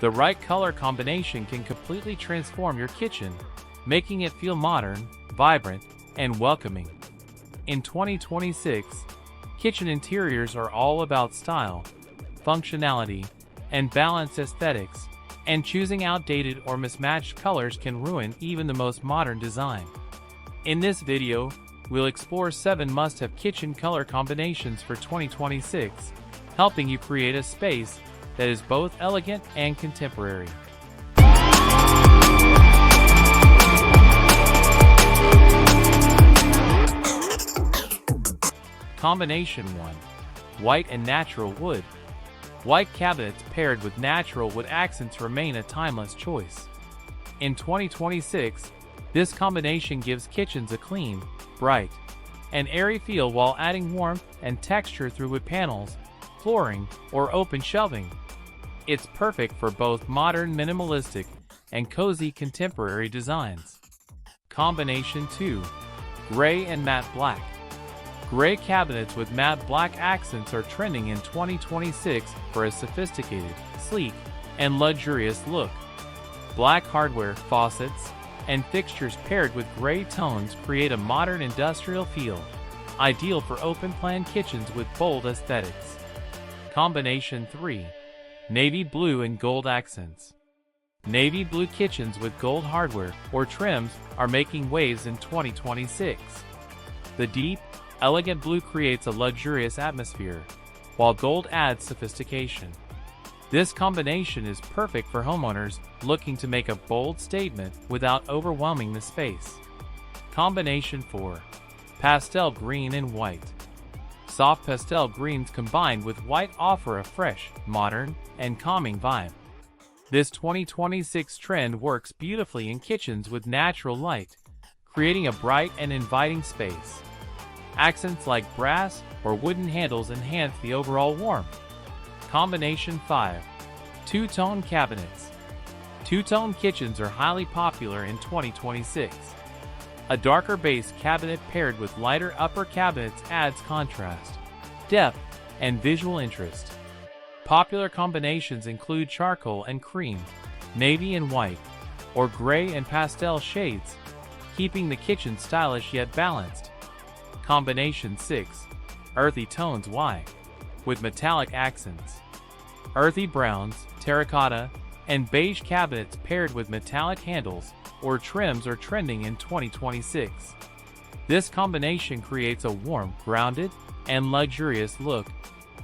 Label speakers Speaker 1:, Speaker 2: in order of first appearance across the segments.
Speaker 1: The right color combination can completely transform your kitchen, making it feel modern, vibrant, and welcoming. In 2026, kitchen interiors are all about style, functionality, and balanced aesthetics, and choosing outdated or mismatched colors can ruin even the most modern design. In this video, we'll explore 7 must-have kitchen color combinations for 2026, helping you create a space that is both elegant and contemporary. Combination 1. White and natural wood. White cabinets paired with natural wood accents remain a timeless choice. In 2026, this combination gives kitchens a clean, bright, and airy feel while adding warmth and texture through wood panels, flooring, or open shelving. It's perfect for both modern minimalistic and cozy contemporary designs. Combination 2. Gray and matte black. Gray cabinets with matte black accents are trending in 2026 for a sophisticated, sleek, and luxurious look. Black hardware, faucets, and fixtures paired with gray tones create a modern industrial feel, ideal for open-plan kitchens with bold aesthetics. Combination 3. Navy blue and gold accents. Navy blue kitchens with gold hardware or trims are making waves in 2026. The deep, elegant blue creates a luxurious atmosphere, while gold adds sophistication. This combination is perfect for homeowners looking to make a bold statement without overwhelming the space. Combination 4. Pastel green and white. Soft pastel greens combined with white offer a fresh, modern, and calming vibe. This 2026 trend works beautifully in kitchens with natural light, creating a bright and inviting space. Accents like brass or wooden handles enhance the overall warmth. Combination 5. Two-tone cabinets. Two-tone kitchens are highly popular in 2026. A darker base cabinet paired with lighter upper cabinets adds contrast, depth, and visual interest. Popular combinations include charcoal and cream, navy and white, or gray and pastel shades, keeping the kitchen stylish yet balanced. Combination 6. Earthy tones Y, with metallic accents. Earthy browns, terracotta, and beige cabinets paired with metallic handles or trims are trending in 2026. This combination creates a warm, grounded, and luxurious look,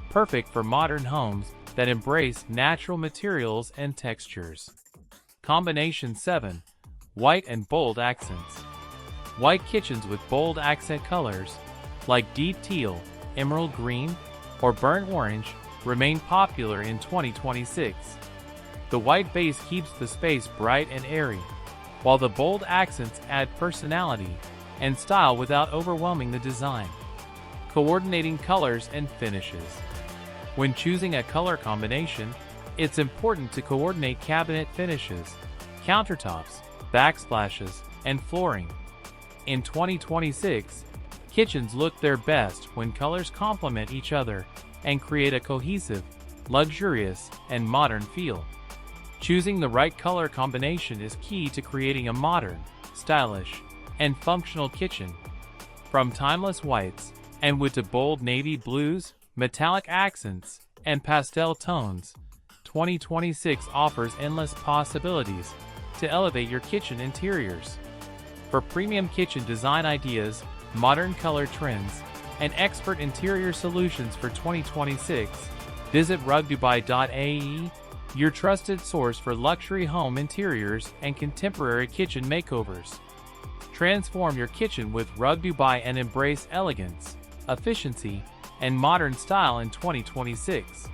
Speaker 1: perfect for modern homes that embrace natural materials and textures. Combination 7. White and bold accents. White kitchens with bold accent colors, like deep teal, emerald green, or burnt orange, remain popular in 2026. The white base keeps the space bright and airy, while the bold accents add personality and style without overwhelming the design. Coordinating colors and finishes. When choosing a color combination, it's important to coordinate cabinet finishes, countertops, backsplashes, and flooring. In 2026, kitchens look their best when colors complement each other and create a cohesive, luxurious, and modern feel. Choosing the right color combination is key to creating a modern, stylish, and functional kitchen. From timeless whites and wood to bold navy blues, metallic accents, and pastel tones, 2026 offers endless possibilities to elevate your kitchen interiors. For premium kitchen design ideas, modern color trends, and expert interior solutions for 2026, visit rugdubai.ae, your trusted source for luxury home interiors and contemporary kitchen makeovers. Transform your kitchen with Rug Dubai and embrace elegance, efficiency, and modern style in 2026.